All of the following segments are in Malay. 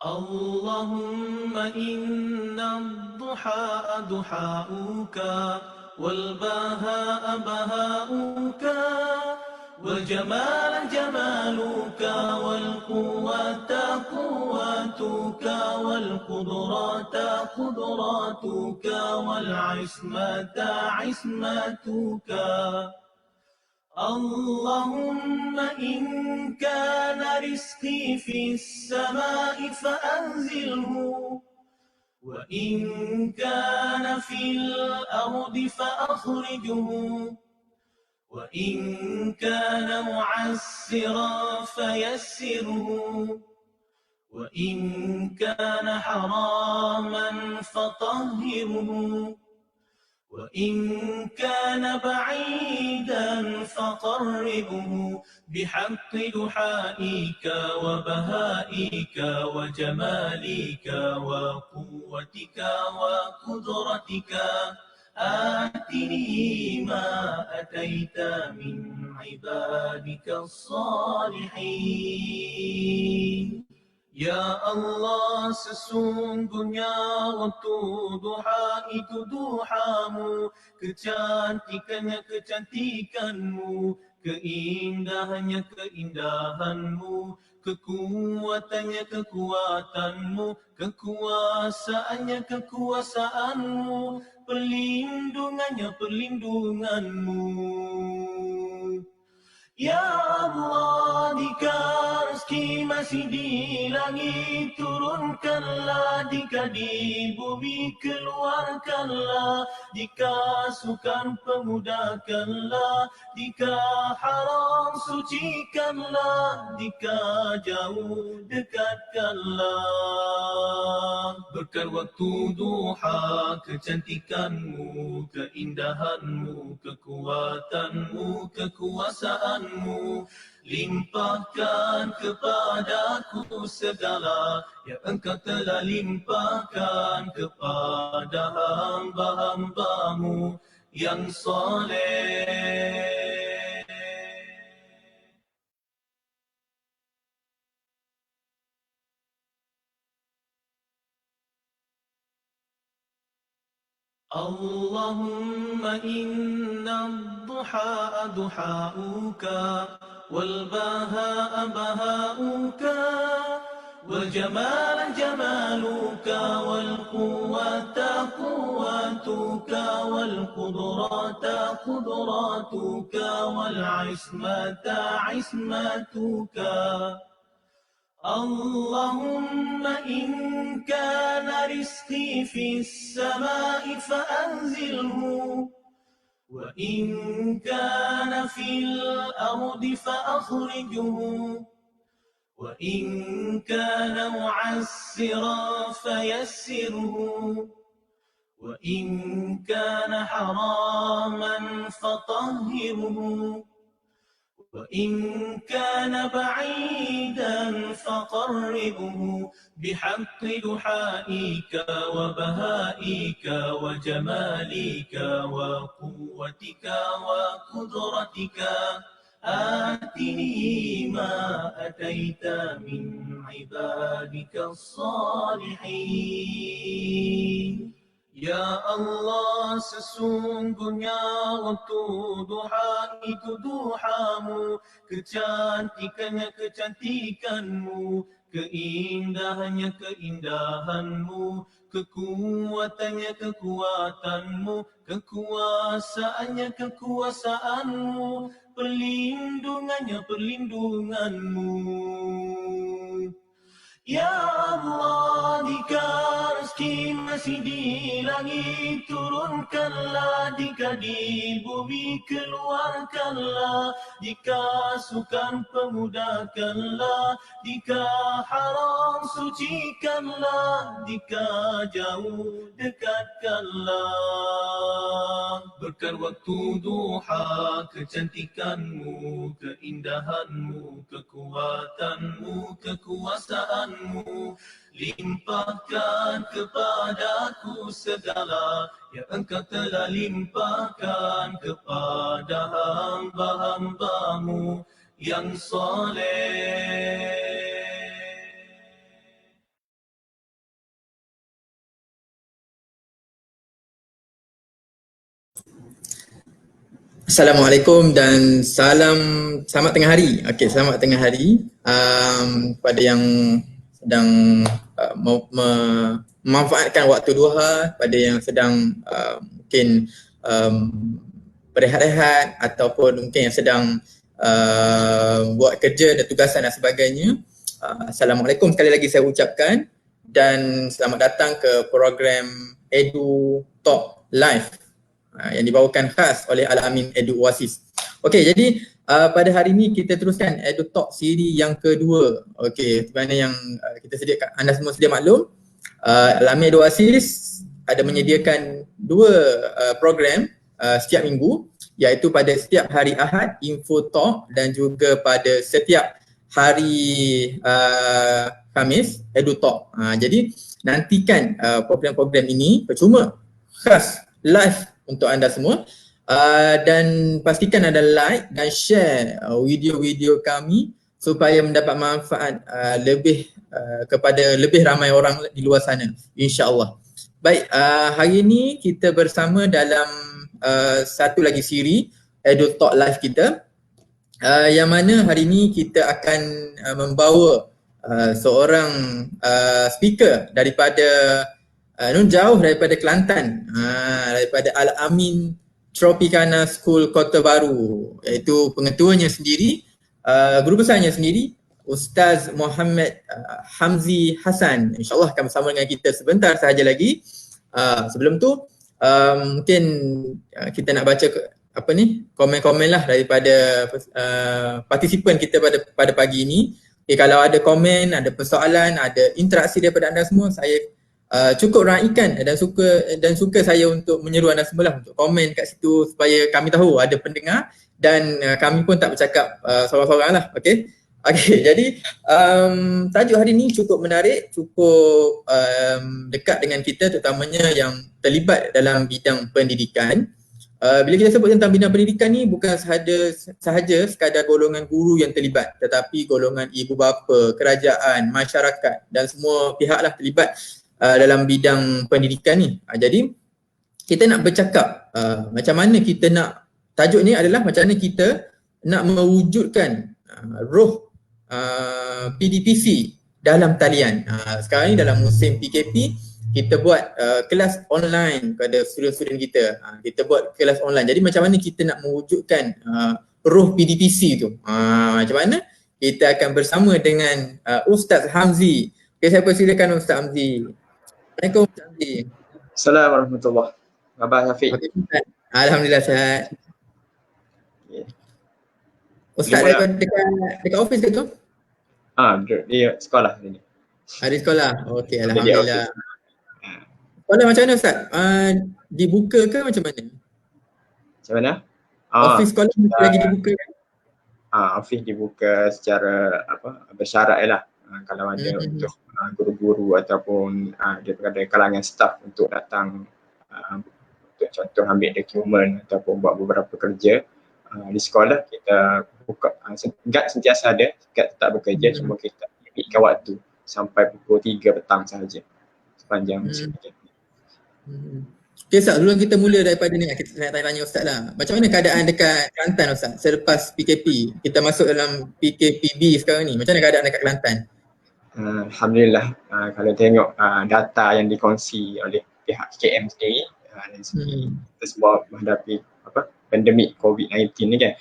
اللهم إن الضحى ضحاؤك والبهاء بهاؤك والجمال جمالك والقوة قوتك والقدرات قدراتك والعصمة عصمتك. اللهم إن كان رزقي في السماء فأنزله، وإن كان في الأرض فأخرجه، وإن كان معسرا فيسره، وإن كان حراما فطهره، وإن كان بعيدا فقربه بحق دحائك وبهائك وجمالك وقوتك وقدرتك. آتني ما أتيت من عبادك الصالحين. Ya Allah, sesungguhnya waktu duha itu duhamu, kecantikannya kecantikanmu, keindahannya keindahanmu, kekuatannya kekuatanmu, kekuasaannya kekuasaanmu, perlindungannya perlindunganmu. Ya Allah, jika rezeki masih di langit turunkanlah, jika di bumi keluarkanlah, jika sukar pemudahkanlah, jika haram sucikanlah, jika jauh dekatkanlah. Berkat waktu duha, kecantikanmu, keindahanmu, kekuatanmu, kekuasaanmu, limpahkan kepadaku segala yang engkau telah limpahkan kepada hamba-hambamu yang soleh. اللهم إن الضحى ضحاؤك والبهاء بهاؤك والجمال جمالك والقوة قوتك والقدرات قدراتك والعصمة عصمتك. اللهم إن كان رزقي في السماء فأنزله، وإن كان في الأرض فأخرجه، وإن كان معسرا فيسره، وإن كان حراما فطهره، وإن كان بعيدا فقربه بحق دحائك وبهائك وجمالك وقوتك وقدرتك. آتني ما أتيت من عبادك الصالحين. Ya Allah, sesungguhnya waktu duha itu duhamu, kecantikannya kecantikanmu, keindahannya keindahanmu, kekuatannya kekuatanmu, kekuasaannya kekuasaanmu, perlindungannya perlindunganmu. Ya Allah, jika rezeki masih di langit turunkanlah, jika di bumi keluarkanlah, jika sukar pemudahkanlah, jika haram sucikanlah, jika jauh dekatkanlah. Berkat waktu duha, kecantikanmu, keindahanmu, kekuatanmu, kekuasaanmu, limpahkan kepadaku segala yang engkau telah limpahkan kepada hamba-hambamu yang soleh. Assalamualaikum dan selamat tengah hari. Okey, selamat tengah hari pada yang sedang memanfaatkan waktu duha, pada yang sedang mungkin um, berehat-rehat ataupun mungkin yang sedang buat kerja dan tugasan dan sebagainya. Assalamualaikum sekali lagi saya ucapkan dan selamat datang ke program Edu Talk Live yang dibawakan khas oleh Al-Amin Edu Oasis. Okey, jadi pada hari ini kita teruskan Edu Talk siri yang kedua. Okey, sebenarnya yang kita sediakan, anda semua sedia maklum, Al-Amin Edu Oasis ada menyediakan dua program setiap minggu, iaitu pada setiap hari Ahad Info Talk dan juga pada setiap hari Khamis Edu Talk. Jadi nantikan program-program ini percuma, khas, live untuk anda semua, dan pastikan anda like dan share video-video kami supaya mendapat manfaat lebih kepada lebih ramai orang di luar sana, insya-Allah. Baik, hari ini kita bersama dalam satu lagi siri Edu Talk Live kita, yang mana hari ini kita akan membawa seorang speaker daripada jauh daripada Kelantan, daripada Al-Amin Tropicana School Kota Baru, iaitu pengetuanya sendiri, guru besarnya sendiri, Ustaz Muhammad Hamzi Hassan. InsyaAllah akan bersama dengan kita sebentar sahaja lagi. Sebelum tu mungkin kita nak baca komen-komen lah daripada partisipan kita pada pagi ini. Okay, kalau ada komen, ada persoalan, ada interaksi daripada anda semua, saya cukup raikan dan suka saya untuk menyeru anda semua lah untuk komen kat situ supaya kami tahu ada pendengar dan kami pun tak bercakap seorang-seorang lah. Okay, jadi tajuk hari ni cukup menarik, cukup dekat dengan kita, terutamanya yang terlibat dalam bidang pendidikan. Bila kita sebut tentang bidang pendidikan ni, bukan sahaja sekadar golongan guru yang terlibat, tetapi golongan ibu bapa, kerajaan, masyarakat dan semua pihak lah terlibat dalam bidang pendidikan ni. Jadi kita nak bercakap macam mana kita nak, tajuk ni adalah macam mana kita nak mewujudkan roh PDPC dalam talian. Sekarang ni dalam musim PKP, kita buat kelas online kepada student-student kita. Kita buat kelas online. Jadi macam mana kita nak mewujudkan roh PDPC tu? Macam mana? Kita akan bersama dengan Ustaz Hamzi. Okay, saya persilakan Ustaz Hamzi. Assalamualaikum Ustaz Hamzi. Assalamualaikum warahmatullahi wabarakatuh. Abang Hafiz. Okay, Alhamdulillah sihat. Okay. Ustaz dekat office ke tu? Di sekolah ni. Di sekolah. Okey, alhamdulillah. Sekolah macam mana Ustaz? Dibuka ke macam mana? Macam mana? Office sekolah lagi dibuka kan? Office dibuka secara bersyarat lah. Kalau ada untuk guru-guru ataupun daripada kalangan staff untuk datang untuk contoh ambil dokumen ataupun buat beberapa kerja di sekolah, kita buka sentiasa ada, tetap bekerja, cuma kita limitkan waktu sampai pukul 3 petang sahaja sepanjang musim PKP. Okay Ustaz, sebelum kita mula daripada ni, kita nak tanya Ustaz lah, macam mana keadaan dekat Kelantan Ustaz selepas PKP? Kita masuk dalam PKPB sekarang ni, macam mana keadaan dekat Kelantan? Alhamdulillah, kalau tengok data yang dikongsi oleh pihak KKM sendiri, dari segi kita semua menghadapi pandemik COVID-19 ni kan,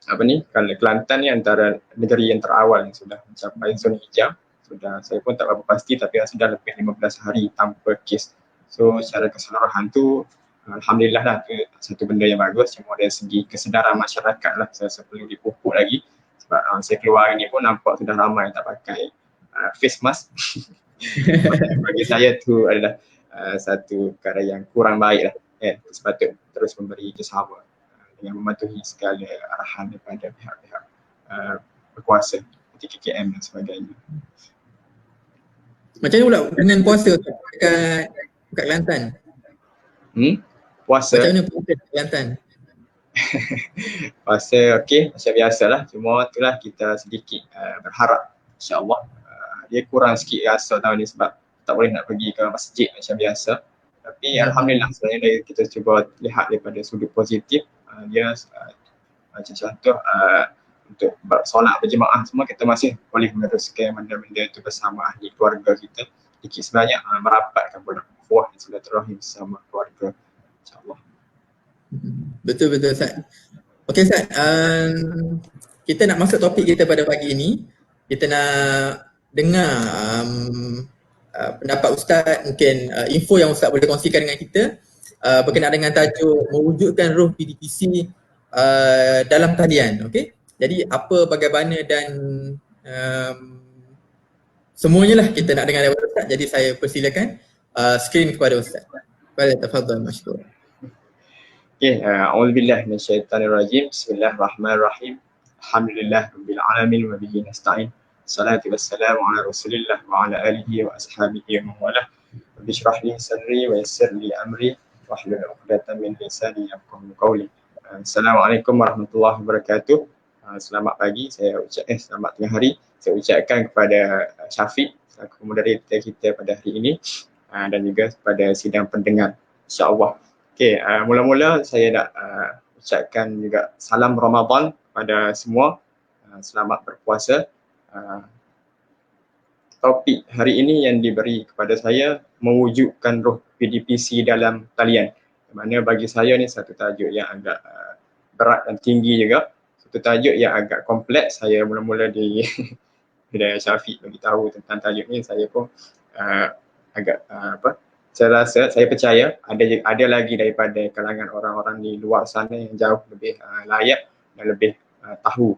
kalau Kelantan ni antara negeri yang terawal yang sudah mencapai zona hijau. Sudah, saya pun tak berapa pasti, tapi sudah lebih 15 hari tanpa kes. So secara keseluruhan tu alhamdulillah lah, tu satu benda yang bagus. Cuma dari segi kesedaran masyarakat lah, saya rasa perlu dipupuk lagi. Sebab saya keluar hari ni pun nampak sudah ramai tak pakai face mask. Bagi saya tu adalah satu perkara yang kurang baik lah. Sepatutnya terus memberi kerjasama dengan mematuhi segala arahan daripada pihak-pihak berkuasa seperti KKM dan sebagainya. Macam mana pula dengan puasa dekat Kelantan? Puasa? Macam mana puasa dekat Kelantan? Puasa okey, macam biasalah. Cuma itulah kita sedikit berharap insya-Allah dia kurang sikit rasa tahun ni sebab tak boleh nak pergi ke masjid macam biasa. Tapi alhamdulillah sebenarnya kita cuba lihat daripada sudut positif, dia macam contoh untuk solat berjemaah semua kita masih boleh meneruskan benda-benda itu bersama ahli keluarga kita, sedikit sebanyak merapatkan ukhuwah dan silaturahim bersama keluarga, insyaAllah. Betul Ustaz. Okey Ustaz, kita nak masuk topik kita pada pagi ini. Kita nak dengar pendapat Ustaz, mungkin info yang Ustaz boleh kongsikan dengan kita berkenaan dengan tajuk mewujudkan roh PDPC dalam talian. Okey, jadi apa, bagaimana dan semuanya lah kita nak dengar daripada Ustaz. Jadi saya persilakan skrin kepada Ustaz. Tafadhal masykur. Okay, a'udzubillah minasyaitanirrajim. Bismillahirrahmanirrahim. Alhamdulillah rabbil alamin wa bihi nasta'in. Salatu wassalamu ala Rasulillah wa ala alihi wa ashabihi wa man walah. Rabbi shrah li sadri wa yassir li amri wahlul 'uqdatam min lisani yafqahu qawli. Assalamualaikum warahmatullahi wabarakatuh. Selamat pagi, selamat tengah hari. Saya ucapkan kepada Syafiq selaku moderator kita pada hari ini dan juga kepada sidang pendengar, insya-Allah. Okey, mula-mula saya nak ucapkan juga salam Ramadan kepada semua. Selamat berpuasa. Topik hari ini yang diberi kepada saya, mewujudkan roh PDPC dalam talian. Di mana bagi saya ni satu tajuk yang agak berat dan tinggi juga. Satu tajuk yang agak kompleks. Saya mula-mula di bila Syafiq beritahu tentang tajuk ni, saya pun agak saya rasa, saya percaya ada lagi daripada kalangan orang-orang di luar sana yang jauh lebih layak dan lebih tahu,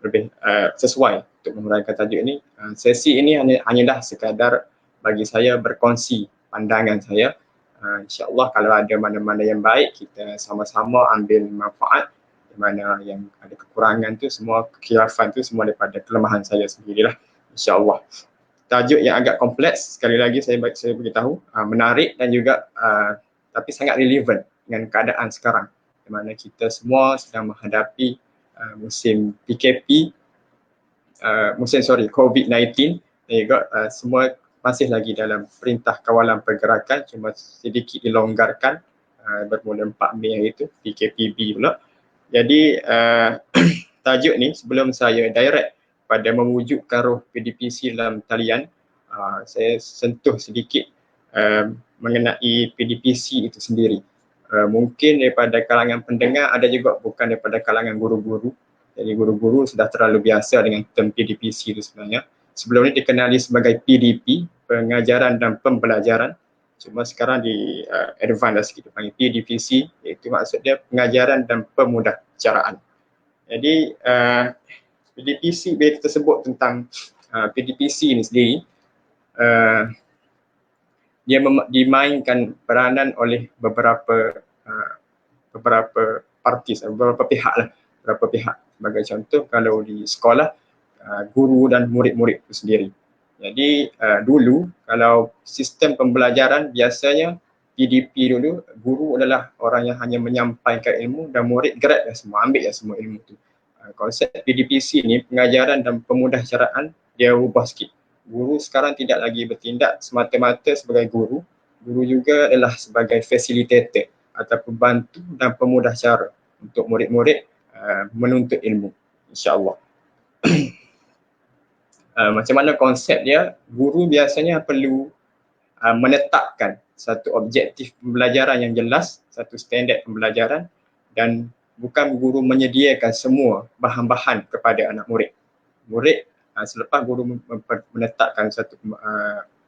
lebih sesuai untuk menguraikan tajuk ini. Sesi ini hanyalah sekadar bagi saya berkongsi pandangan saya. InsyaAllah kalau ada mana-mana yang baik, kita sama-sama ambil manfaat. Di mana yang ada kekurangan tu semua, kekhilafan tu semua daripada kelemahan saya sendirilah, insyaAllah. Tajuk yang agak kompleks, sekali lagi saya beritahu, menarik dan juga tapi sangat relevan dengan keadaan sekarang, di mana kita semua sedang menghadapi musim PKP, COVID-19 dan juga semua masih lagi dalam perintah kawalan pergerakan, cuma sedikit dilonggarkan bermula 4 Mei itu PKPB pula. Jadi tajuk ni sebelum saya direct pada mewujudkan roh PDPC dalam talian, saya sentuh sedikit mengenai PDPC itu sendiri. Mungkin daripada kalangan pendengar, ada juga bukan daripada kalangan guru-guru. Jadi guru-guru sudah terlalu biasa dengan term PDPC itu sebenarnya. Sebelum ni dikenali sebagai PDP, pengajaran dan pembelajaran. Cuma sekarang di advance sikit dipanggil PDPC, iaitu maksudnya pengajaran dan pemudahcaraan. Jadi PDPC, bila kita sebut tentang PDPC ini sendiri, dia dimainkan peranan oleh beberapa partis, beberapa pihak lah, beberapa pihak. Sebagai contoh, kalau di sekolah, guru dan murid-murid itu sendiri. Jadi dulu kalau sistem pembelajaran biasanya PDP dulu, guru adalah orang yang hanya menyampaikan ilmu dan murid grab semua, ambil semua ilmu tu. Konsep PDPC ni, pengajaran dan pemudahcaraan, dia ubah sikit. Guru sekarang tidak lagi bertindak semata-mata sebagai guru. Guru juga adalah sebagai facilitator atau pembantu dan pemudah cara untuk murid-murid menuntut ilmu, insya-Allah. Macam mana konsep dia? Guru biasanya perlu menetapkan satu objektif pembelajaran yang jelas, satu standard pembelajaran, dan bukan guru menyediakan semua bahan-bahan kepada anak murid. Murid, selepas guru menetapkan satu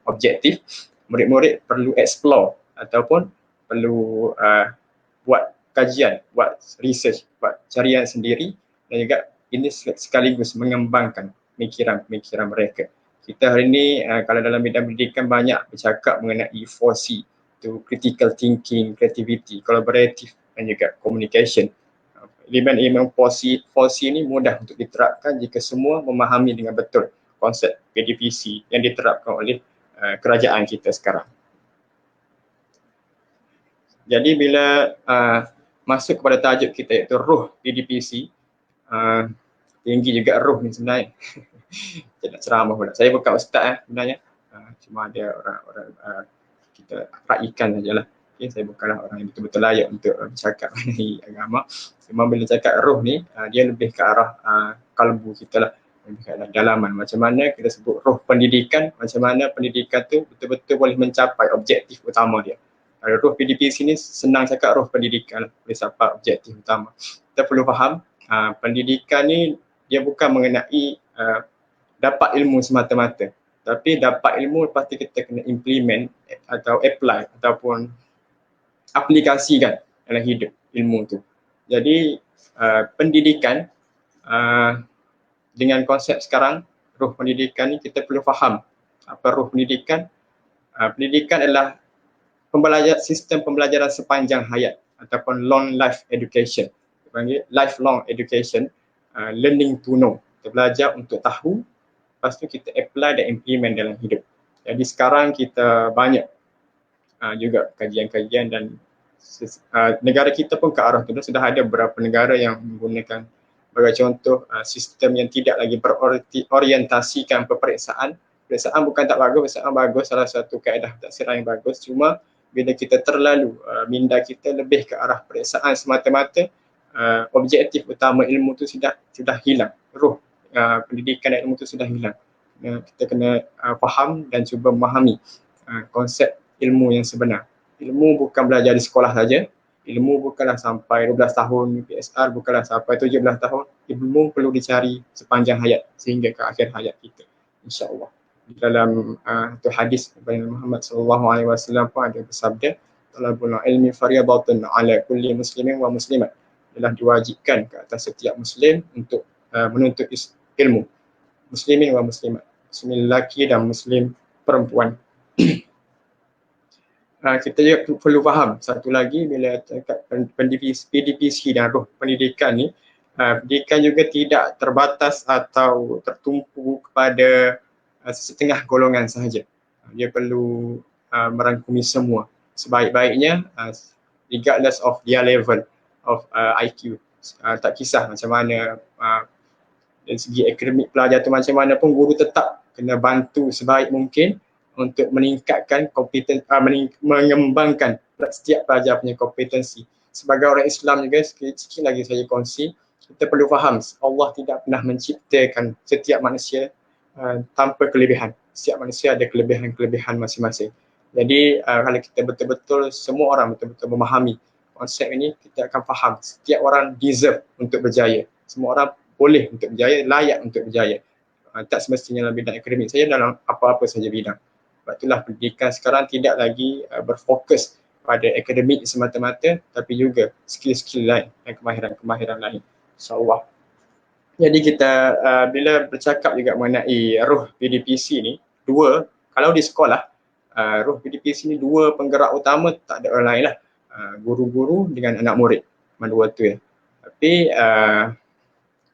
objektif, murid-murid perlu explore ataupun perlu buat kajian, buat research, buat carian sendiri, dan juga ini sekaligus mengembangkan pemikiran mereka. Kita hari ini kalau dalam bidang pendidikan banyak bercakap mengenai 4C, itu critical thinking, creativity, collaborative dan juga communication. Elemen-elemen 4C ini mudah untuk diterapkan jika semua memahami dengan betul konsep PDPC yang diterapkan oleh kerajaan kita sekarang. Jadi bila masuk kepada tajuk kita iaitu roh PDPC, tinggi juga roh ni sebenarnya. Saya nak ceramah pula. Saya bukan ustaz sebenarnya. Cuma ada orang-orang kita raikan sajalah. Okay, saya bukanlah orang yang betul-betul layak untuk bercakap mengenai agama. Memang bila cakap roh ni, dia lebih ke arah kalbu kita lah, lebih ke arah dalaman. Macam mana kita sebut roh pendidikan, macam mana pendidikan tu betul-betul boleh mencapai objektif utama dia. Roh PDPC ni senang cakap roh pendidikan lah, boleh capai objektif utama. Kita perlu faham, pendidikan ni dia bukan mengenai dapat ilmu semata-mata, tapi dapat ilmu lepas tu kita kena implement atau apply ataupun aplikasikan dalam hidup ilmu tu. Jadi pendidikan dengan konsep sekarang, roh pendidikan ni kita perlu faham apa roh pendidikan. Pendidikan adalah sistem pembelajaran sepanjang hayat ataupun long life education. Kita panggil lifelong education, learning to know. Kita belajar untuk tahu, lepas tu kita apply dan implement dalam hidup. Jadi sekarang kita banyak juga kajian-kajian dan negara kita pun ke arah tu. Sudah ada beberapa negara yang menggunakan sebagai contoh sistem yang tidak lagi berorientasikan peperiksaan. Peperiksaan bukan tak bagus, peperiksaan bagus, salah satu kaedah taksirah yang bagus. Cuma bila kita terlalu minda kita lebih ke arah peperiksaan semata-mata, objektif utama ilmu tu sudah hilang. Roh pendidikan dan ilmu tu sudah hilang. Kita kena faham dan cuba memahami konsep ilmu yang sebenar. Ilmu bukan belajar di sekolah saja. Ilmu bukanlah sampai 12 tahun PSR, bukanlah sampai 17 tahun. Ilmu perlu dicari sepanjang hayat sehingga ke akhir hayat kita, insya-Allah. Dalam tu hadis Nabi Muhammad SAW pun ada bersabda, talabul ilmi fardhatun ala kulli muslimin wa muslimat. Telah diwajibkan ke atas setiap muslim untuk menuntut ilmu. Muslimin wa muslimat. Muslim lelaki dan muslim perempuan. Kita juga perlu faham satu lagi bila cakap PDPC dan roh pendidikan ni, pendidikan juga tidak terbatas atau tertumpu kepada setengah golongan sahaja. Dia perlu merangkumi semua. Sebaik-baiknya regardless of their level of IQ. Tak kisah macam mana dari segi akademik pelajar tu macam mana pun, guru tetap kena bantu sebaik mungkin untuk meningkatkan mengembangkan setiap pelajar punya kompetensi. Sebagai orang Islam juga, sikit lagi saya kongsi, kita perlu faham Allah tidak pernah menciptakan setiap manusia tanpa kelebihan. Setiap manusia ada kelebihan-kelebihan masing-masing. Jadi kalau kita betul-betul, semua orang betul-betul memahami konsep ini, kita akan faham setiap orang deserve untuk berjaya. Semua orang boleh untuk berjaya, layak untuk berjaya. Tak semestinya dalam bidang akademik saja, dalam apa-apa saja bidang. Sebab itulah pendidikan sekarang tidak lagi berfokus pada akademik semata-mata, tapi juga skill-skill lain dan kemahiran-kemahiran lain, insya-Allah. Jadi kita bila bercakap juga mengenai roh PDPC ni, kalau di sekolah, roh PDPC ni dua penggerak utama, tak ada orang lain lah, guru-guru dengan anak murid, dua tu ya. Tapi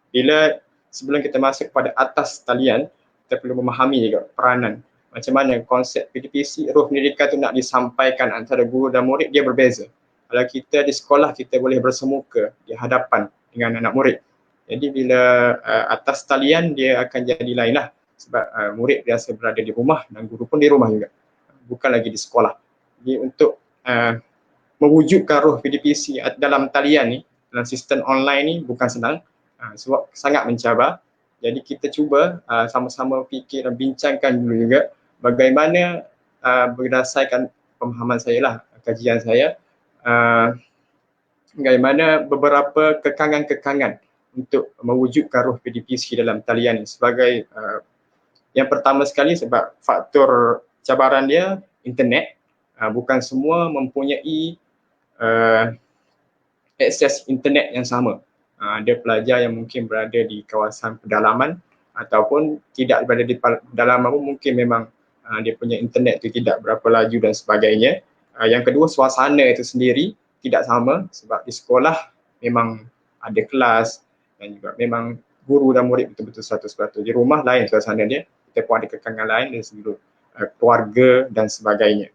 bila sebelum kita masuk pada atas talian, kita perlu memahami juga peranan macam mana konsep PDPC, roh pendidikan tu nak disampaikan antara guru dan murid, dia berbeza. Kalau kita di sekolah, kita boleh bersemuka di hadapan dengan anak murid. Jadi bila atas talian, dia akan jadi lain lah. Sebab murid biasa berada di rumah dan guru pun di rumah juga. Bukan lagi di sekolah. Jadi untuk mewujudkan roh PDPC dalam talian ni, dalam sistem online ni bukan senang. Sebab sangat mencabar. Jadi kita cuba sama-sama fikir dan bincangkan dulu juga bagaimana berdasarkan pemahaman saya lah, kajian saya, bagaimana beberapa kekangan-kekangan untuk mewujudkan roh PDPC dalam talian ini. Sebagai yang pertama sekali, sebab faktor cabaran dia internet, bukan semua mempunyai akses internet yang sama. Ada pelajar yang mungkin berada di kawasan pedalaman ataupun tidak berada di pedalaman pun mungkin memang dia punya internet tu tidak berapa laju dan sebagainya. Yang kedua, suasana itu sendiri tidak sama, sebab di sekolah memang ada kelas dan juga memang guru dan murid betul-betul 100%. Di rumah lain suasana dia, kita pun ada kekangan lain dari segi keluarga dan sebagainya.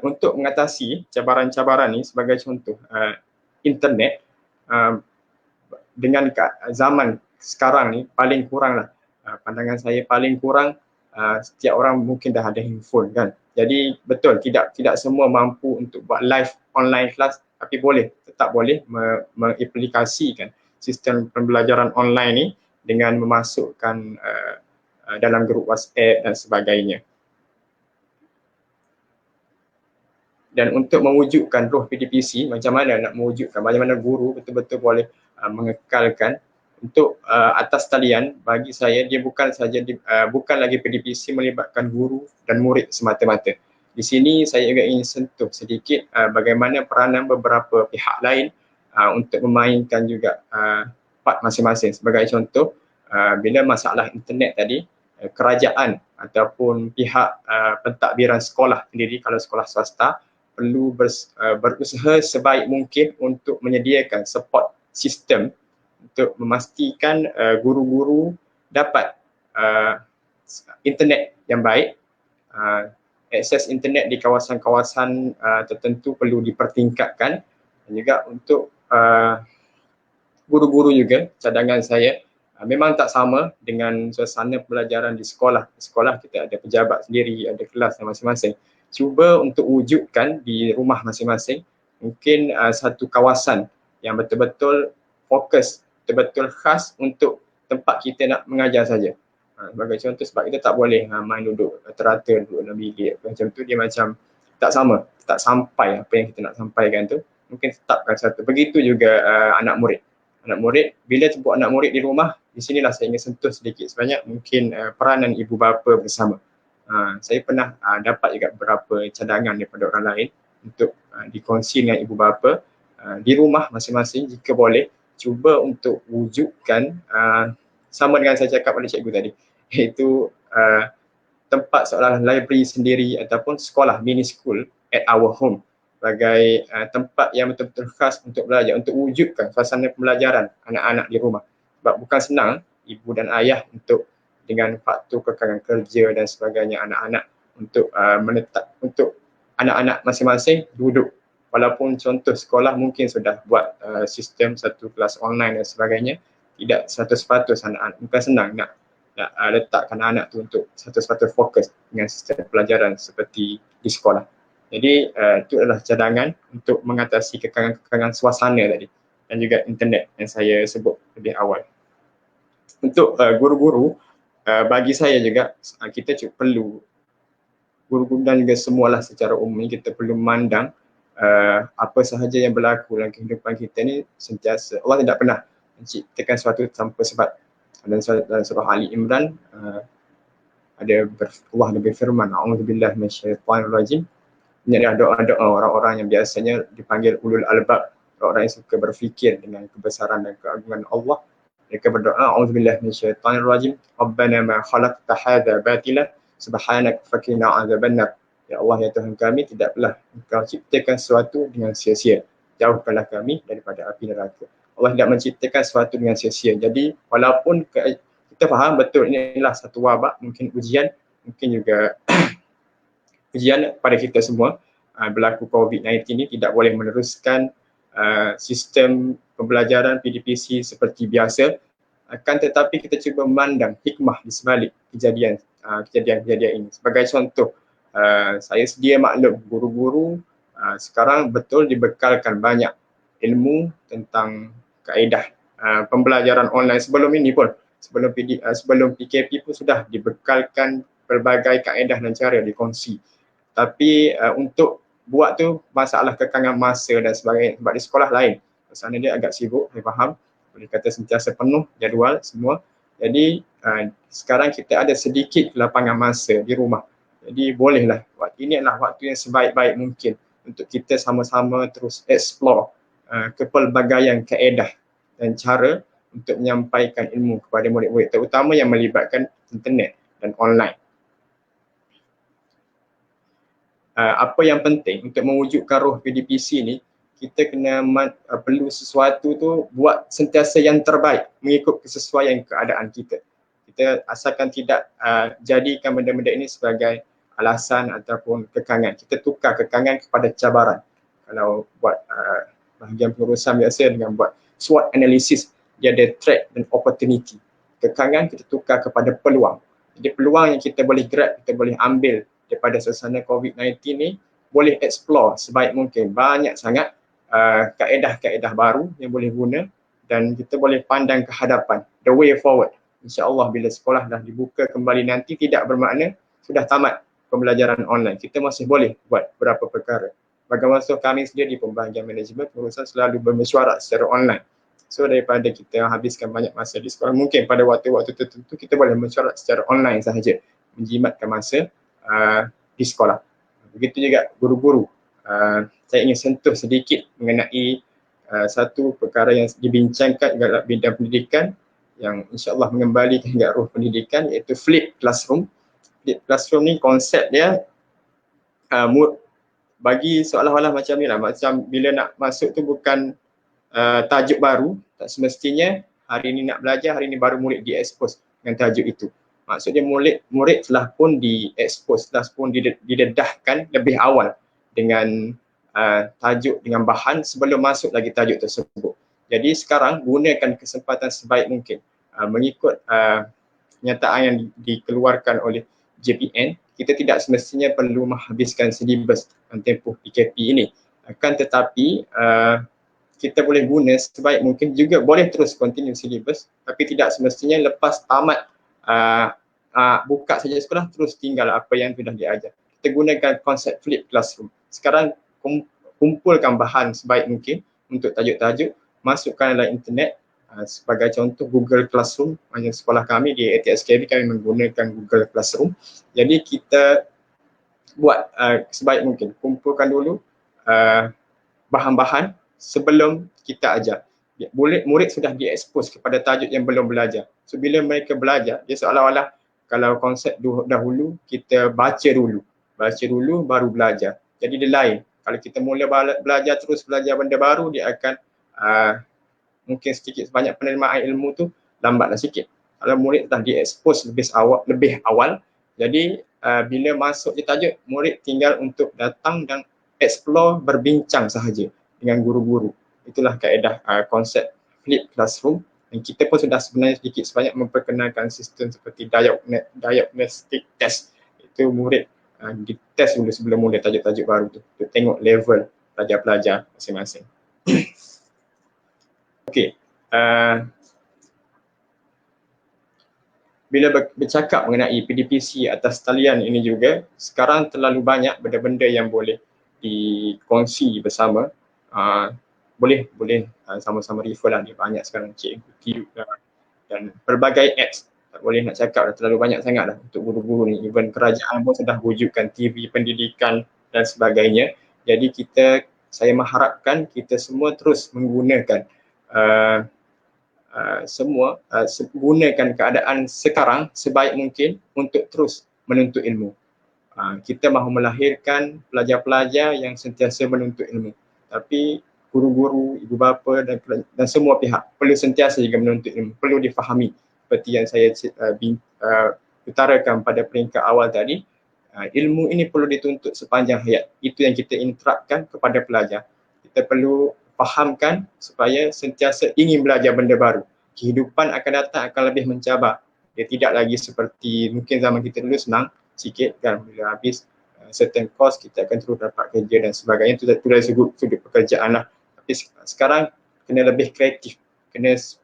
Untuk mengatasi cabaran-cabaran ni, sebagai contoh, internet dengan zaman sekarang ni paling kuranglah Pandangan saya paling kurang setiap orang mungkin dah ada handphone kan. Jadi betul tidak semua mampu untuk buat live online class, tapi tetap boleh mengaplikasikan sistem pembelajaran online ni dengan memasukkan dalam grup WhatsApp dan sebagainya. Dan untuk mewujudkan roh PDPC, macam mana nak mewujudkan, bagaimana guru betul-betul boleh mengekalkan untuk atas talian, bagi saya dia bukan lagi PDPC melibatkan guru dan murid semata-mata. Di sini saya juga ingin sentuh sedikit bagaimana peranan beberapa pihak lain untuk memainkan juga part masing-masing. Sebagai contoh, bila masalah internet tadi, kerajaan ataupun pihak pentadbiran sekolah sendiri, kalau sekolah swasta, perlu berusaha sebaik mungkin untuk menyediakan support sistem untuk memastikan guru-guru dapat internet yang baik. Akses internet di kawasan-kawasan tertentu perlu dipertingkatkan, dan juga untuk guru-guru juga, cadangan saya memang tak sama dengan suasana pembelajaran di sekolah. Di sekolah kita ada pejabat sendiri, ada kelas masing-masing. Cuba untuk wujudkan di rumah masing-masing mungkin satu kawasan yang betul-betul fokus, betul-betul khas untuk tempat kita nak mengajar saja. Sebagai contoh, sebab kita tak boleh main duduk terata duduk dalam bilik macam tu, dia macam tak sama, tak sampai apa yang kita nak sampaikan tu. Mungkin tetapkan satu. Begitu juga anak murid, bila sebut anak murid di rumah, di sinilah saya ingin sentuh sedikit sebanyak mungkin peranan ibu bapa bersama. Saya pernah dapat juga beberapa cadangan daripada orang lain untuk dikongsi dengan ibu bapa di rumah masing-masing. Jika boleh, cuba untuk wujudkan sama dengan saya cakap pada cikgu tadi, iaitu tempat seolah library sendiri ataupun sekolah mini school at our home, sebagai tempat yang betul-betul khas untuk belajar, untuk wujudkan suasana pembelajaran anak-anak di rumah. Sebab bukan senang ibu dan ayah untuk dengan faktor kekangan kerja dan sebagainya, anak-anak untuk menetap, untuk anak-anak masing-masing duduk. Walaupun contoh sekolah mungkin sudah buat sistem satu kelas online dan sebagainya, tidak 100% anak-anak, bukan senang nak letakkan anak tu untuk 100% fokus dengan sistem pelajaran seperti di sekolah. Jadi itu adalah cadangan untuk mengatasi kekangan-kekangan suasana tadi dan juga internet yang saya sebut lebih awal. Untuk guru-guru, bagi saya juga kita perlu, guru-guru dan juga semualah secara umum, kita perlu memandang apa sahaja yang berlaku dalam kehidupan kita ni sentiasa. Allah tidak pernah menciptakan sesuatu tanpa sebab. Dalam surah Ali Imran Allah ada berfirman, a'udzubillahi minasyaitonirrajim. Ini adalah doa-doa orang-orang yang biasanya dipanggil ulul albab, orang yang suka berfikir dengan kebesaran dan keagungan Allah. Mereka berdoa, a'udzubillahi minasyaitonirrajim, rabbana ma khalaqta hadza batila subhanaka faqina adzabannar. Ya Allah, ya Tuhan kami, tidaklah Engkau ciptakan sesuatu dengan sia-sia. Jauhkanlah kami daripada api neraka. Allah tidak menciptakan sesuatu dengan sia-sia. Jadi walaupun kita faham betul inilah satu wabak, mungkin ujian, mungkin juga ujian pada kita semua, berlaku COVID-19 ini tidak boleh meneruskan sistem pembelajaran PDPC seperti biasa. Akan tetapi kita cuba memandang hikmah di sebalik kejadian ini. Sebagai contoh, saya sedia maklum guru-guru sekarang betul dibekalkan banyak ilmu tentang kaedah pembelajaran online. Sebelum ini pun, sebelum PKP pun sudah dibekalkan pelbagai kaedah dan cara dikongsi. Tapi untuk buat tu masalah kekangan masa dan sebagainya, sebab di sekolah lain sana dia agak sibuk, saya faham, boleh kata sentiasa penuh jadual semua. Jadi sekarang kita ada sedikit lapangan masa di rumah. Jadi bolehlah, ini adalah waktu yang sebaik-baik mungkin untuk kita sama-sama terus explore kepelbagaian kaedah dan cara untuk menyampaikan ilmu kepada murid-murid, terutama yang melibatkan internet dan online. Apa yang penting untuk mewujudkan roh PDPC ni, kita kena perlu sesuatu tu buat sentiasa yang terbaik mengikut kesesuaian keadaan kita. Kita asalkan tidak jadikan benda-benda ini sebagai alasan ataupun kekangan. Kita tukar kekangan kepada cabaran. Kalau buat bahagian pengurusan biasa dengan buat SWOT analysis, dia ada threat dan opportunity. kekangan kita tukar kepada peluang. Jadi peluang yang kita boleh grab, kita boleh ambil daripada suasana COVID-19 ni, boleh explore sebaik mungkin. Banyak sangat kaedah-kaedah baru yang boleh guna dan kita boleh pandang ke hadapan, the way forward. InsyaAllah bila sekolah dah dibuka kembali nanti tidak bermakna sudah tamat pembelajaran online. Kita masih boleh buat beberapa perkara. Bagaimana kami sendiri di pembahagian manajemen pengurusan selalu bermesyuarat secara online. So daripada kita habiskan banyak masa di sekolah, mungkin pada waktu-waktu tertentu kita boleh mesyuarat secara online sahaja, menjimatkan masa di sekolah. Begitu juga guru-guru. Saya ingin sentuh sedikit mengenai satu perkara yang dibincangkan dalam bidang pendidikan yang insyaAllah mengembalikan ke ruh pendidikan, iaitu flip classroom. Flip classroom ni konsep dia bagi seolah-olah macam ni lah, macam bila nak masuk tu bukan tajuk baru, tak semestinya hari ni nak belajar, hari ni baru murid di-expose dengan tajuk itu. Maksudnya murid telah pun di-expose, telah pun didedahkan lebih awal dengan tajuk, dengan bahan sebelum masuk lagi tajuk tersebut. Jadi sekarang gunakan kesempatan sebaik mungkin. Mengikut kenyataan yang dikeluarkan oleh JPN, kita tidak semestinya perlu menghabiskan silibus tempoh PKP ini. Akan tetapi kita boleh guna sebaik mungkin, juga boleh terus continue silibus, tapi tidak semestinya lepas tamat buka saja sekolah terus tinggal apa yang sudah diajar. Kita gunakan konsep flip classroom. Sekarang kumpulkan bahan sebaik mungkin untuk tajuk-tajuk, masukkan dalam internet. Sebagai contoh Google Classroom, macam sekolah kami di ATSKB kami menggunakan Google Classroom. Jadi kita buat sebaik mungkin, kumpulkan dulu bahan-bahan sebelum kita ajar. Murid sudah diekspos kepada tajuk yang belum belajar. So bila mereka belajar, dia seolah-olah kalau konsep dahulu kita baca dulu baru belajar. Jadi dia lain. Kalau kita mula belajar terus belajar benda baru, dia akan mungkin sedikit sebanyak penerimaan ilmu tu lambatlah sikit. Kalau murid telah diekspos lebih awal, jadi bila masuk je tajuk, murid tinggal untuk datang dan explore, berbincang sahaja dengan guru-guru. Itulah kaedah konsep flip classroom. Dan kita pun sudah sebenarnya sedikit sebanyak memperkenalkan sistem seperti diagnostic test. Itu murid dites dulu sebelum mula tajuk-tajuk baru tu, untuk tengok level pelajar-pelajar masing-masing. Okey, bila bercakap mengenai PDPC atas talian ini juga, sekarang terlalu banyak benda-benda yang boleh dikongsi bersama. Boleh sama-sama refer lah, dia banyak sekarang cikgu dan pelbagai apps. Tak boleh nak cakap dah, terlalu banyak sangat dah untuk guru-guru ni. Even kerajaan pun sudah wujudkan TV pendidikan dan sebagainya. Jadi saya mengharapkan kita semua terus menggunakan gunakan keadaan sekarang sebaik mungkin untuk terus menuntut ilmu. Kita mahu melahirkan pelajar-pelajar yang sentiasa menuntut ilmu. Tapi guru-guru, ibu bapa dan semua pihak perlu sentiasa juga menuntut ilmu. Perlu difahami seperti yang saya utarakan pada peringkat awal tadi. Ilmu ini perlu dituntut sepanjang hayat. Itu yang kita interapkan kepada pelajar. Kita perlu fahamkan supaya sentiasa ingin belajar benda baru. Kehidupan akan datang akan lebih mencabar. Dia tidak lagi seperti mungkin zaman kita dulu senang sikit kan, bila habis certain course kita akan terus dapat kerja dan sebagainya. Itu dari sudut pekerjaan lah. Tapi sekarang kena lebih kreatif.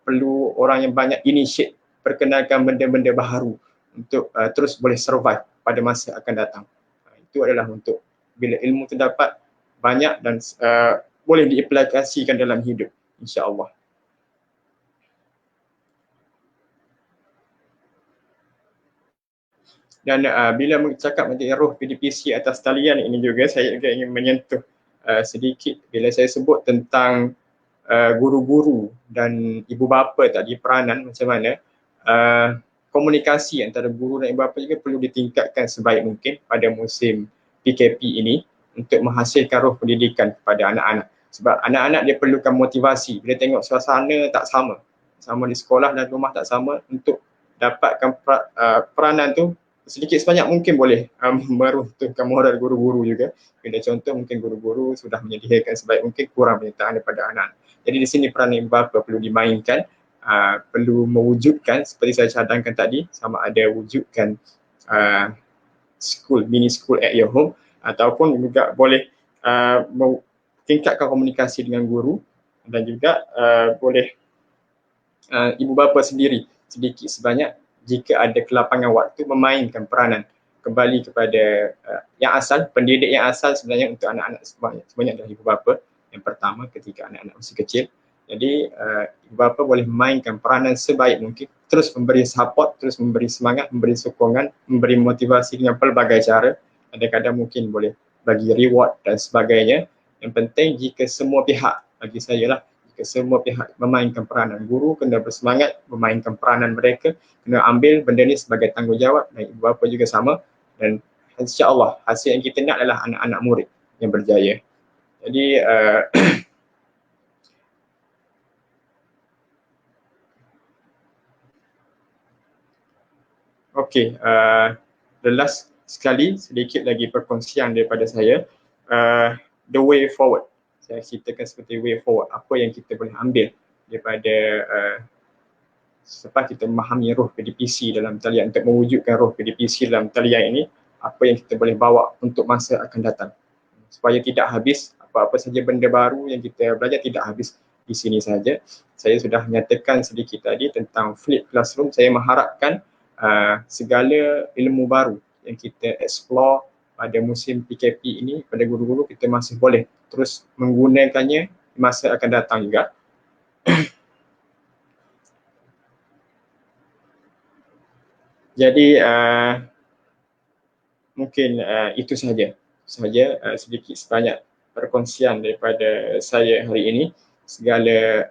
Perlu orang yang banyak initiate, perkenalkan benda-benda baru untuk terus boleh survive pada masa akan datang. Itu adalah untuk bila ilmu terdapat banyak dan boleh diaplikasikan dalam hidup, insya-Allah. Dan bila bercakap mengenai roh PDPC atas talian ini juga, saya juga ingin menyentuh sedikit bila saya sebut tentang guru-guru dan ibu bapa tadi, peranan macam mana komunikasi antara guru dan ibu bapa juga perlu ditingkatkan sebaik mungkin pada musim PKP ini untuk menghasilkan roh pendidikan kepada anak-anak. Sebab anak-anak dia perlukan motivasi. Bila tengok suasana tak sama di sekolah dan rumah tak sama, untuk dapatkan peranan tu sedikit sebanyak mungkin boleh meruntuhkan moral guru-guru juga. Bila contoh mungkin guru-guru sudah menyediakan sebaik mungkin kurang penyertaan daripada anak. Jadi di sini peranan ibu bapa perlu dimainkan perlu mewujudkan seperti saya cadangkan tadi, sama ada wujudkan mini school at your home, ataupun juga boleh tingkatkan komunikasi dengan guru, dan juga boleh ibu bapa sendiri sedikit sebanyak jika ada kelapangan waktu memainkan peranan kembali kepada yang asal, pendidik yang asal sebenarnya untuk anak-anak sebanyak dari ibu bapa. Yang pertama ketika anak-anak masih kecil. Jadi ibu bapa boleh memainkan peranan sebaik mungkin, terus memberi support, terus memberi semangat, memberi sokongan, memberi motivasi dengan pelbagai cara. Kadang-kadang mungkin boleh bagi reward dan sebagainya. Yang penting jika semua pihak, bagi saya lah, jika semua pihak memainkan peranan, guru kena bersemangat memainkan peranan mereka, kena ambil benda ni sebagai tanggungjawab, dan ibu bapa juga sama, dan insya-Allah hasil yang kita nak adalah anak-anak murid yang berjaya. Jadi okey, the last sekali sedikit lagi perkongsian daripada saya, the way forward. Saya ceritakan seperti way forward, apa yang kita boleh ambil daripada selepas kita memahami roh PDPC dalam talian, untuk mewujudkan roh PDPC dalam talian ini, apa yang kita boleh bawa untuk masa akan datang. Supaya tidak habis, apa-apa saja benda baru yang kita belajar tidak habis di sini saja. Saya sudah nyatakan sedikit tadi tentang flip classroom. Saya mengharapkan segala ilmu baru yang kita explore pada musim PKP ini, pada guru-guru kita masih boleh terus menggunakannya di masa akan datang juga. Jadi mungkin itu saja sedikit sebanyak perkongsian daripada saya hari ini. Segala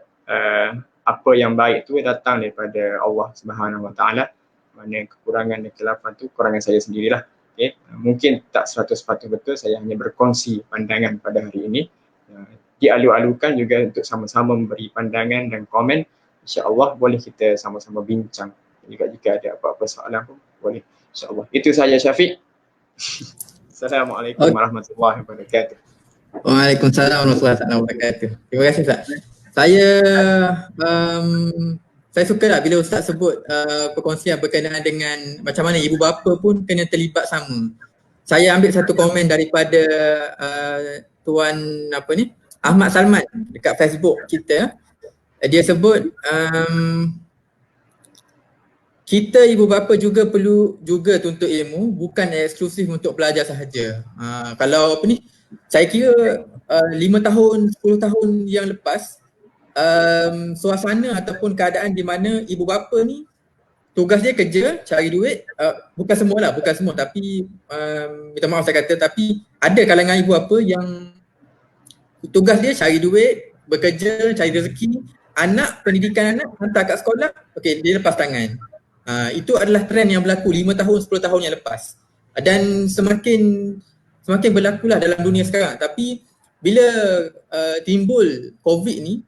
apa yang baik tu datang daripada Allah Subhanahu Wa Taala. Mana kekurangan dan kelapan tu kurangan saya sendirilah. Okay. Mungkin tak 100% betul, saya hanya berkongsi pandangan pada hari ini. Dialu-alukan juga untuk sama-sama memberi pandangan dan komen. InsyaAllah boleh kita sama-sama bincang. Jika ada apa-apa soalan pun boleh. InsyaAllah. Itu saja Syafiq. Assalamualaikum warahmatullahi wabarakatuh. Waalaikumsalam warahmatullahi wabarakatuh. Terima kasih Ustaz. Saya suka lah bila Ustaz sebut perkongsian berkenaan dengan macam mana ibu bapa pun kena terlibat sama. Saya ambil satu komen daripada Tuan Ahmad Salman dekat Facebook kita. Dia sebut kita ibu bapa juga perlu juga tuntut ilmu, bukan eksklusif untuk belajar sahaja. Kalau saya kira 5 tahun, 10 tahun yang lepas, suasana ataupun keadaan di mana ibu bapa ni tugas dia kerja, cari duit, bukan semua tapi minta maaf saya kata, tapi ada kalangan ibu bapa yang tugas dia cari duit, bekerja, cari rezeki, pendidikan anak hantar kat sekolah, okey dia lepas tangan. Itu adalah trend yang berlaku 5 tahun, 10 tahun yang lepas. Dan semakin berlakulah dalam dunia sekarang. Tapi bila timbul COVID ni,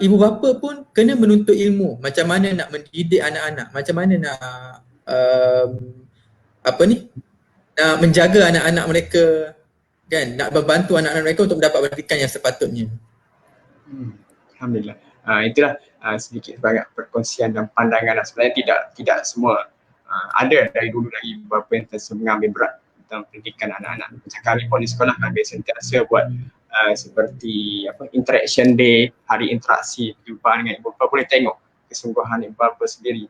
ibu bapa pun kena menuntut ilmu macam mana nak mendidik anak-anak, macam mana nak nak menjaga anak-anak mereka, kan, nak membantu anak-anak mereka untuk mendapat pendidikan yang sepatutnya. Alhamdulillah. Itulah sedikit banyak perkongsian dan pandangan. Sebenarnya tidak semua ada dari dulu lagi beberapa yang mengambil berat tentang pendidikan anak-anak. Macam kami pun di sekolah kami sentiasa buat seperti interaction day, hari interaksi, jumpa dengan ibu bapa, boleh tengok kesungguhan ibu bapa sendiri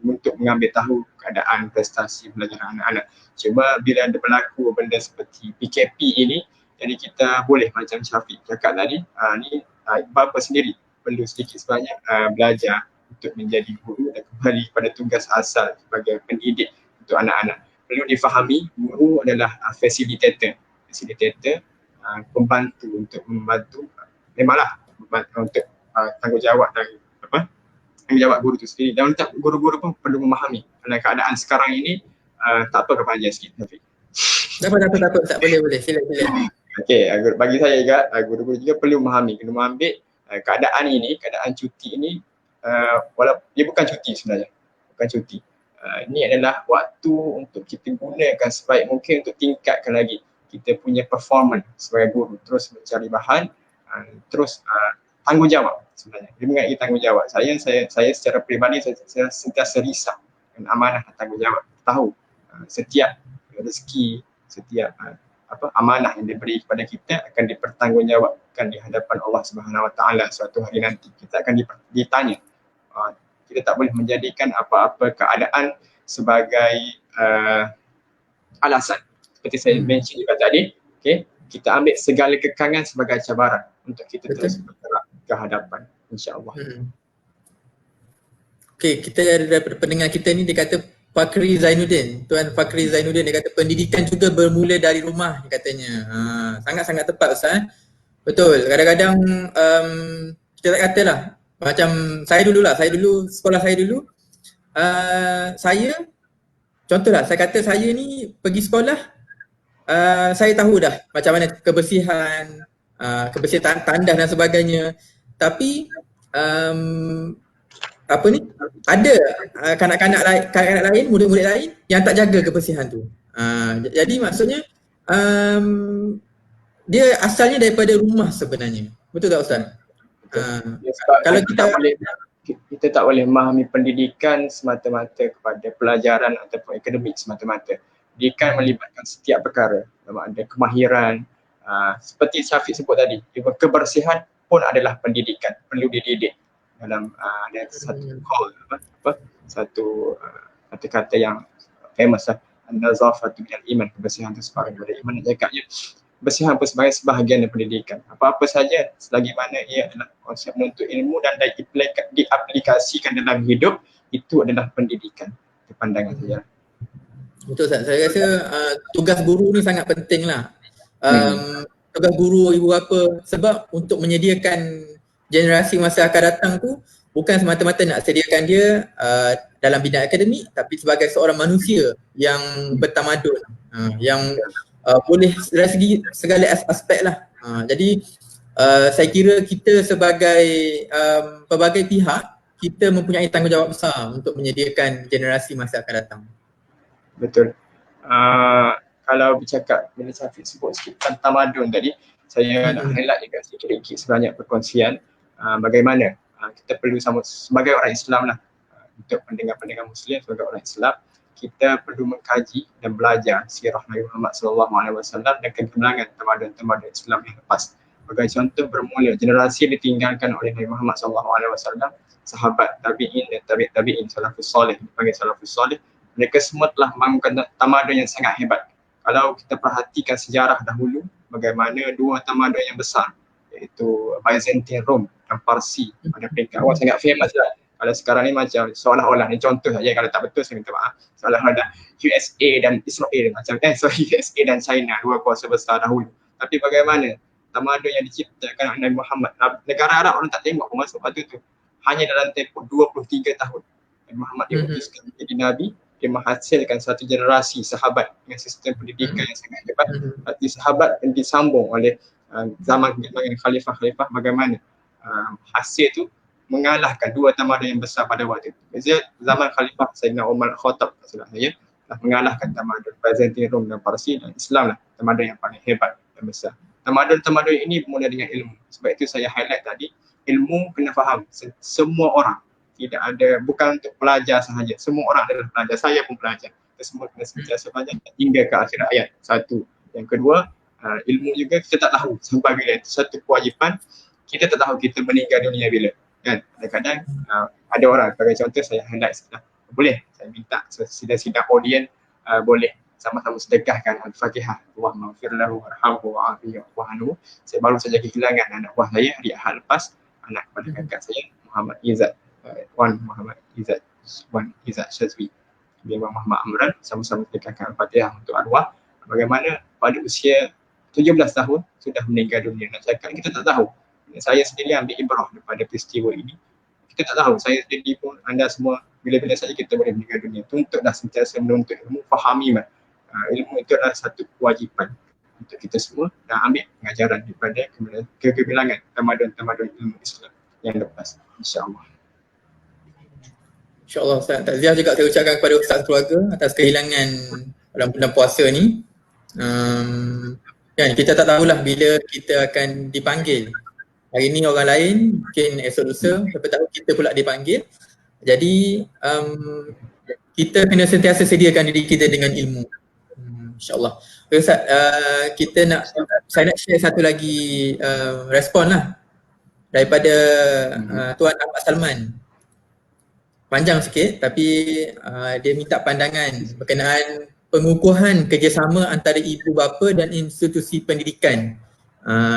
untuk mengambil tahu keadaan prestasi pelajaran anak-anak. Cuma bila ada berlaku benda seperti PKP ini, jadi kita boleh macam Syafiq cakap tadi, ibu bapa sendiri perlu sedikit sebanyak belajar untuk menjadi guru dan kembali pada tugas asal sebagai pendidik untuk anak-anak. Perlu difahami guru adalah facilitator, pembantu untuk membantu, memanglah untuk tanggungjawab dari tanggungjawab guru itu sendiri. Dan untuk guru-guru pun perlu memahami dalam keadaan sekarang ini. Tak apa kepanjang sikit Syafiq. Tak boleh sila. Okey, bagi saya juga guru-guru juga perlu memahami, kena mengambil keadaan ini, keadaan cuti ini, walaupun dia bukan cuti sebenarnya, ini adalah waktu untuk kita gunakan sebaik mungkin untuk tingkatkan lagi kita punya performance sebagai guru, terus mencari bahan, terus tanggungjawab sebenarnya. Dia mengenai tanggungjawab. Saya secara peribadi saya sentiasa risau dengan amanah dan tanggungjawab. Tahu setiap rezeki, setiap amanah yang diberi kepada kita akan dipertanggungjawabkan di hadapan Allah Subhanahu Wa Taala suatu hari nanti. Kita akan ditanya. Kita tak boleh menjadikan apa-apa keadaan sebagai alasan. Seperti saya mention juga tadi, okay, kita ambil segala kekangan sebagai cabaran untuk kita terus bergerak ke hadapan, insya-Allah. Okey, kita ada daripada pendengar kita ni, dia kata Fakri Zainuddin, Tuan Fakri Zainuddin, dia kata pendidikan juga bermula dari rumah, dia katanya. Sangat-sangat tepat Ustaz. Betul, kadang-kadang kita tak katalah, macam saya dulu sekolah saya dulu, saya contohlah, saya kata saya ni pergi sekolah, saya tahu dah macam mana kebersihan tandas dan sebagainya. Tapi ada kanak-kanak lain, murid-murid lain yang tak jaga kebersihan tu. Jadi maksudnya dia asalnya daripada rumah sebenarnya. Betul tak Ustaz? Kalau kita tak boleh memahami pendidikan semata-mata kepada pelajaran ataupun akademik semata-mata. Pendidikan melibatkan setiap perkara. Ada kemahiran, seperti Syafiq sebut tadi, kebersihan pun adalah pendidikan, perlu dididik. Dalam ada satu satu kata-kata yang famous lah, an-nazafatu minal iman, kebersihan itu sebahagian daripada iman. Nak cakapnya kebersihan pun sebagai sebahagian dari pendidikan. Apa-apa saja selagi mana ia adalah konsep menuntut ilmu dan diaplikasikan dalam hidup, itu adalah pendidikan. Itu pandangan saya. Betul Ustaz, saya rasa tugas guru ni sangat penting lah. Tugas guru, ibu bapa, sebab untuk menyediakan generasi masa akan datang tu bukan semata-mata nak sediakan dia dalam bidang akademik, tapi sebagai seorang manusia yang bertamadun, yang boleh dari segi segala aspek lah. Jadi saya kira kita sebagai pelbagai pihak, kita mempunyai tanggungjawab besar untuk menyediakan generasi masa akan datang. Betul. Kalau bercakap, bila Syafiq sebut sikit tentang tamadun tadi, saya nak highlight juga sedikit sebanyak perkongsian bagaimana kita perlu sebagai orang Islam lah, untuk pendengar-pendengar Muslim, sebagai orang Islam, kita perlu mengkaji dan belajar sirah Nabi Muhammad SAW dan kegemilangan tamadun-tamadun Islam yang lepas. Sebagai contoh, bermula generasi ditinggalkan oleh Nabi Muhammad SAW, sahabat, tabi'in dan tabi'in, salafus soleh, dipanggil salafus soleh. Mereka semua telah membangun tamadun yang sangat hebat. Kalau kita perhatikan sejarah dahulu, bagaimana dua tamadun yang besar, iaitu Byzantine Rome dan Parsi, pada peringkat awal sangat famous lah. Kalau sekarang ni macam seolah-olah, ni contoh saja, kalau tak betul saya minta maaf, seolah-olah USA dan Israel macam USA dan China, dua kuasa besar dahulu. Tapi bagaimana tamadun yang diciptakan oleh Nabi Muhammad, negara Arab orang tak tengok pun masuk waktu tu, hanya dalam tempoh 23 tahun Nabi Muhammad diutuskan menjadi Nabi. Dia menghasilkan satu generasi sahabat dengan sistem pendidikan yang sangat hebat. Arti sahabat yang disambung oleh zaman khalifah-khalifah, bagaimana hasil tu mengalahkan dua tamadun yang besar pada waktu itu. Zaman Khalifah Sayyidina Umar Khattab, salah saya, telah mengalahkan tamadun Byzantine Rome dan Parsi, dan Islam lah tamadun yang paling hebat dan besar. Tamadun-tamadun ini bermula dengan ilmu. Sebab itu saya highlight tadi, ilmu kena faham semua orang. Tidak ada, bukan untuk pelajar sahaja. Semua orang adalah pelajar. Saya pun pelajar. Kita semua kena sentiasa belajar hingga ke akhir hayat. Satu. Yang kedua, ilmu juga kita tak tahu sampai bila. Itu satu kewajipan. Kita tak tahu kita meninggal dunia bila. Kan? Kadang-kadang ada orang, sebagai contoh saya highlight setelah. Boleh, saya minta sidang-sidang audien boleh sama-sama sedekahkan Al-Fatihah. Allahumma ghfir lahu warhamhu wa'afihi wa'anhu. Saya baru saja kehilangan anak buah saya hari Ahad lepas, anak kepada kakak saya, Muhammad Izzat. Muhammad Izzat Shazwi, dia Muhammad Amran, sama-sama sedekahkan Al-Fatihah untuk arwah. Bagaimana pada usia 17 tahun sudah meninggal dunia. Nak cakap kita tak tahu. Saya sendiri ambil ibrah daripada peristiwa ini. Kita tak tahu, saya sendiri pun, anda semua, bila-bila saja kita boleh meninggal dunia. Tuntutlah sentiasa menuntut ilmu, fahami ilmu itu adalah satu kewajipan untuk kita semua, dan ambil pengajaran daripada kegemilangan tamadun-tamadun ilmu Islam yang lepas, insya-Allah. InsyaAllah Ustaz. Takziah juga saya ucapkan kepada Ustaz keluarga atas kehilangan dalam bulan puasa ni. Kan, kita tak tahulah bila kita akan dipanggil Hari ni orang lain, mungkin esok lusa, siapa tahu kita pula dipanggil. Jadi kita kena sentiasa sediakan diri kita dengan ilmu. InsyaAllah. Okay, Ustaz, saya nak share satu lagi respon lah daripada Tuan Ahmad Salman. Panjang sikit tapi dia minta pandangan berkenaan pengukuhan kerjasama antara ibu bapa dan institusi pendidikan.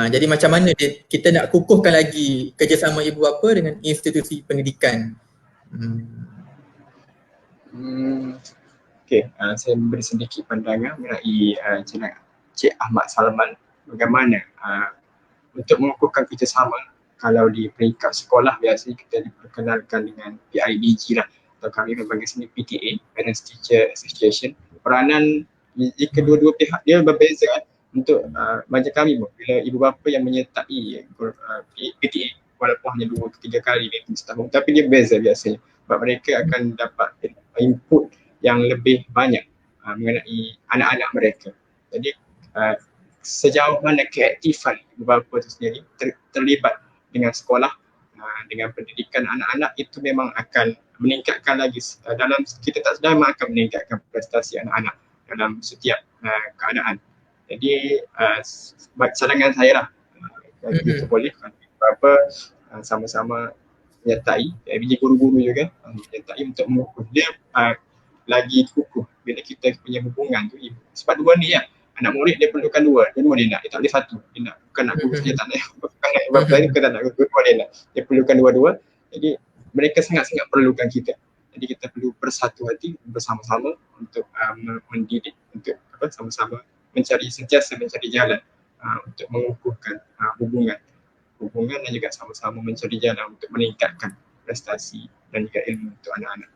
Jadi macam mana kita nak kukuhkan lagi kerjasama ibu bapa dengan institusi pendidikan. Okey, saya beri sedikit pandangan mengenai Cik Ahmad Salman bagaimana untuk mengukuhkan kerjasama. Kalau di peringkat sekolah biasanya kita diperkenalkan dengan PIDG lah, atau kami panggil sini PTA, Parents Teacher Association. Peranan di kedua-dua pihak dia berbeza kan. Untuk macam kami pun, bila ibu bapa yang menyertai PTA walaupun hanya 2 ke 3 kali dalam setahun, tapi dia beza biasanya sebab mereka akan dapat input yang lebih banyak mengenai anak-anak mereka. Jadi sejauh mana keaktifan ibu bapa itu sendiri terlibat dengan sekolah, dengan pendidikan anak-anak, itu memang akan meningkatkan lagi dalam kita tak sedar memang akan meningkatkan prestasi anak-anak dalam setiap keadaan. Jadi cadangan saya lah, kita boleh beberapa sama-sama menyertai, biji guru-guru juga menyertai untuk mengukuh dia lagi kukuh bila kita punya hubungan tu. Sebab dua ni ya, anak murid dia perlukan dua dia nak, dia tak boleh satu, dia nak bukan nak guru saja, tak nak bukan nak bapa dia, bukan tak nak guru dia perlukan dua-dua. Jadi mereka sangat-sangat perlukan kita. Jadi kita perlu bersatu hati bersama-sama untuk mendidik, untuk sama-sama sentiasa mencari jalan untuk mengukuhkan hubungan dan juga sama-sama mencari jalan untuk meningkatkan prestasi dan juga ilmu untuk anak-anak.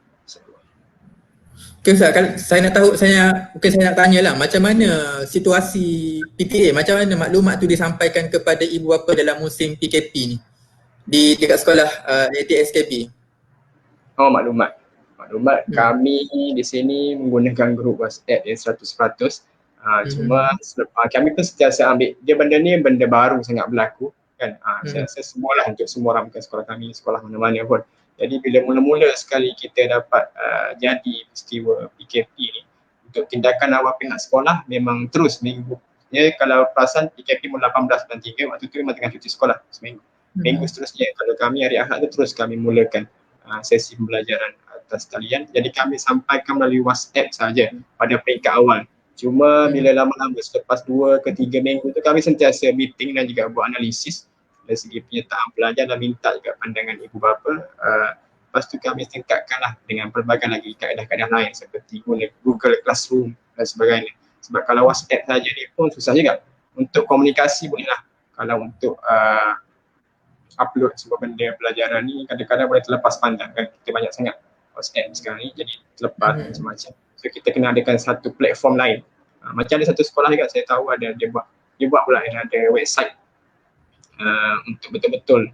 Okay Ustaz, saya nak tahu, saya nak tanyalah macam mana situasi PTA, macam mana maklumat tu disampaikan kepada ibu bapa dalam musim PKP ni di dekat sekolah ATSKB? Maklumat kami di sini menggunakan grup WhatsApp yang 100%. Cuma kami pun sentiasa ambil dia, benda ni benda baru sangat berlaku kan. Saya rasa semualah untuk semua orang, bukan sekolah kami, sekolah mana-mana pun. Jadi bila mula-mula sekali kita dapat jadi peristiwa PKP ni, untuk tindakan awal pihak sekolah memang terus minggu. Ya, kalau perasan PKP mula 18 bulan 3, waktu tu memang tengah cuti sekolah seminggu. Minggu seterusnya, kalau kami hari Ahad tu terus kami mulakan sesi pembelajaran atas talian. Jadi kami sampaikan melalui WhatsApp saja pada peringkat awal. Cuma bila lama-lama selepas 2 ke 3 minggu tu kami sentiasa meeting dan juga buat analisis dari segi penyertaan pelajar dan minta juga pandangan ibu bapa. Lepas tu kami tingkatkanlah dengan pelbagai lagi kaedah-kaedah lain seperti guna Google Classroom dan sebagainya. Sebab kalau WhatsApp saja ni pun susah juga. Untuk komunikasi bolehlah. Kalau untuk upload semua benda pelajaran ni kadang-kadang boleh terlepas pandang kan. Kita banyak sangat WhatsApp sekarang ni, jadi terlepas macam-macam. So kita kena adakan satu platform lain. Macam ada satu sekolah juga saya tahu ada dia buat pula ada website untuk betul-betul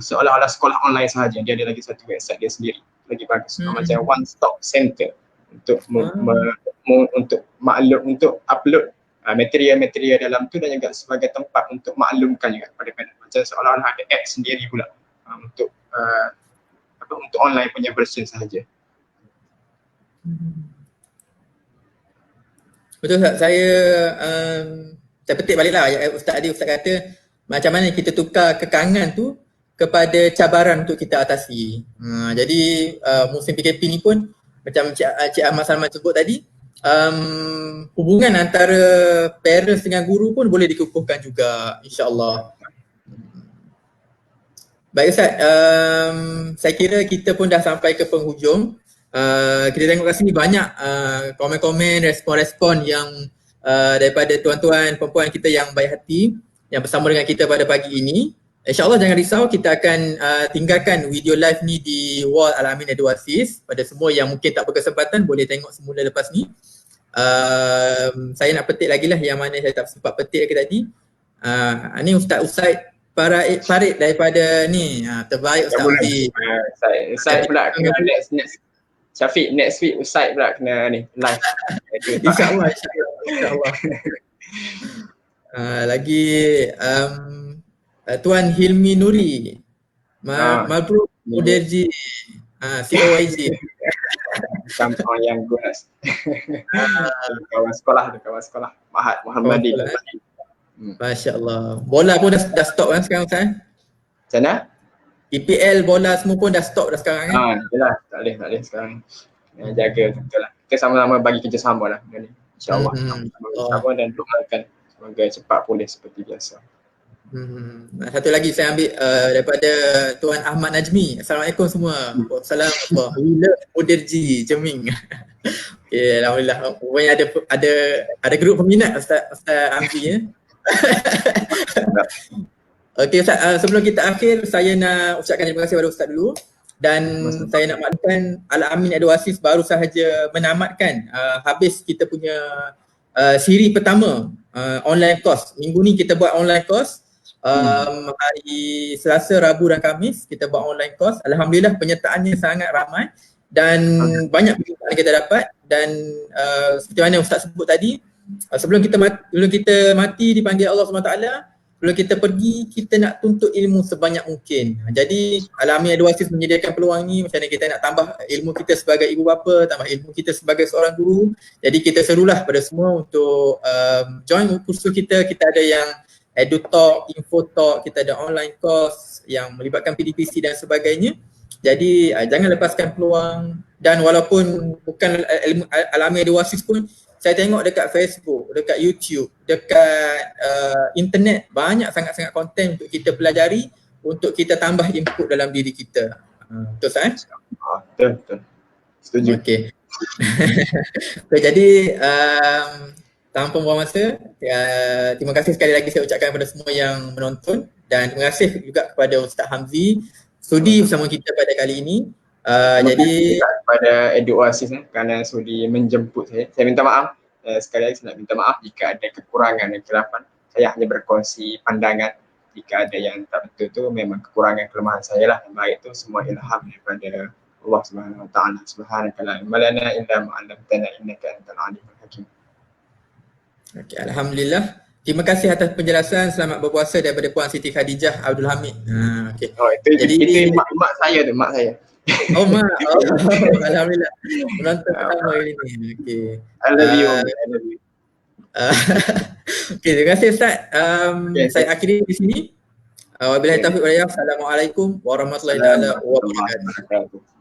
seolah-olah sekolah online sahaja. Dia ada lagi satu website dia sendiri, lagi bagus. Macam one stop center untuk untuk maklum, untuk upload material-material dalam tu dan juga sebagai tempat untuk maklumkan juga kepada parent. Macam seolah-olah ada app sendiri pula untuk untuk online punya version sahaja. Betul Ustaz, saya petik baliklah Ustaz kata macam mana kita tukar kekangan tu kepada cabaran untuk kita atasi. Jadi musim PKP ni pun macam Cik Ahmad Salman sebut tadi, hubungan antara parents dengan guru pun boleh dikukuhkan juga, insya-Allah. Baik Ustaz, saya kira kita pun dah sampai ke penghujung. Kita tengok kat sini banyak komen-komen, respon-respon yang daripada tuan-tuan, perempuan kita yang baik hati yang bersama dengan kita pada pagi ini. InsyaAllah jangan risau, kita akan tinggalkan video live ni di wall Al-Amin Edu Aziz. Pada semua yang mungkin tak berkesempatan boleh tengok semula lepas ni. Saya nak petik lagi lah yang mana saya tak sempat petik lagi tadi. Ni Ustaz Farid daripada ni, terbaik Ustaz Farid. Ustaz pula kena next Syafiq, next week Ustaz pula kena ni live. InsyaAllah. Lagi Tuan Hilmi Nuri. Ah, Mabruk Uderji. COYG. Kampung yang gunas. Kawan sekolah. Muhammadi. Masya Allah. Bola pun dah stop kan sekarang Ustaz? Macam mana? EPL bola semua pun dah stop dah sekarang kan? Yelah, tak boleh sekarang. Jaga betul lah. Kita sama-sama bagi kerjasama lah. InsyaAllah. Sama-sama dan doakan semoga cepat pulih seperti biasa. Satu lagi saya ambil daripada Tuan Ahmad Najmi. Assalamualaikum semua. Waalaikumsalam. Bila Uderji Jeming. Okay, alhamdulillah. Pokoknya ada grup peminat Ustaz Hamzi ya. Okey Ustaz, sebelum kita akhir saya nak ucapkan terima kasih kepada Ustaz dulu dan saya nak maklumkan Al-Amin Eduasis baru sahaja menamatkan habis kita punya siri pertama online course. Minggu ni kita buat online course. Hari Selasa, Rabu dan Khamis kita buat online course. Alhamdulillah penyertaannya sangat ramai dan banyak penyertaan kita dapat dan seperti mana Ustaz sebut tadi, sebelum kita mati dipanggil Allah SWT, sebelum kita pergi kita nak tuntut ilmu sebanyak mungkin. Jadi Al-Amin Eduasis menyediakan peluang ni, macam mana kita nak tambah ilmu kita sebagai ibu bapa, tambah ilmu kita sebagai seorang guru. Jadi kita serulah pada semua untuk join kursus kita. Kita ada yang EduTalk, InfoTalk, kita ada online course yang melibatkan PDPC dan sebagainya. Jadi jangan lepaskan peluang dan walaupun bukan ilmu Al-Amin Eduasis pun, saya tengok dekat Facebook, dekat YouTube, dekat internet banyak sangat-sangat konten untuk kita pelajari, untuk kita tambah input dalam diri kita. Betul Ustaz? Betul. Setuju. Okey. So, jadi tanpa buang masa, terima kasih sekali lagi saya ucapkan kepada semua yang menonton dan terima kasih juga kepada Ustaz Hamzi sudi bersama kita pada kali ini. Jadi kepada Eduasis kerana sudi menjemput saya. Saya minta maaf. Sekali lagi saya nak minta maaf jika ada kekurangan dan kesilapan. Saya hanya berkongsi pandangan. Jika ada yang tak betul tu memang kekurangan kelemahan saya lah. Yang baik tu semua ilham daripada Allah Subhanahu Wa Taala. Subhanaka la ilma lana illa ma 'allamtana innaka antal alimul hakim. Okay, alhamdulillah. Terima kasih atas penjelasan. Selamat berpuasa daripada Puan Siti Khadijah Abdul Hamid. Okay. Itu mak saya tu, mak saya. Oh mak, alhamdulillah. Menonton pertama hari ni. Okay. I love you. Okay, terima kasih Ustaz. Saya akhiri di sini. Wabillahi taufiq wal hidayah. Assalamualaikum warahmatullahi wabarakatuh.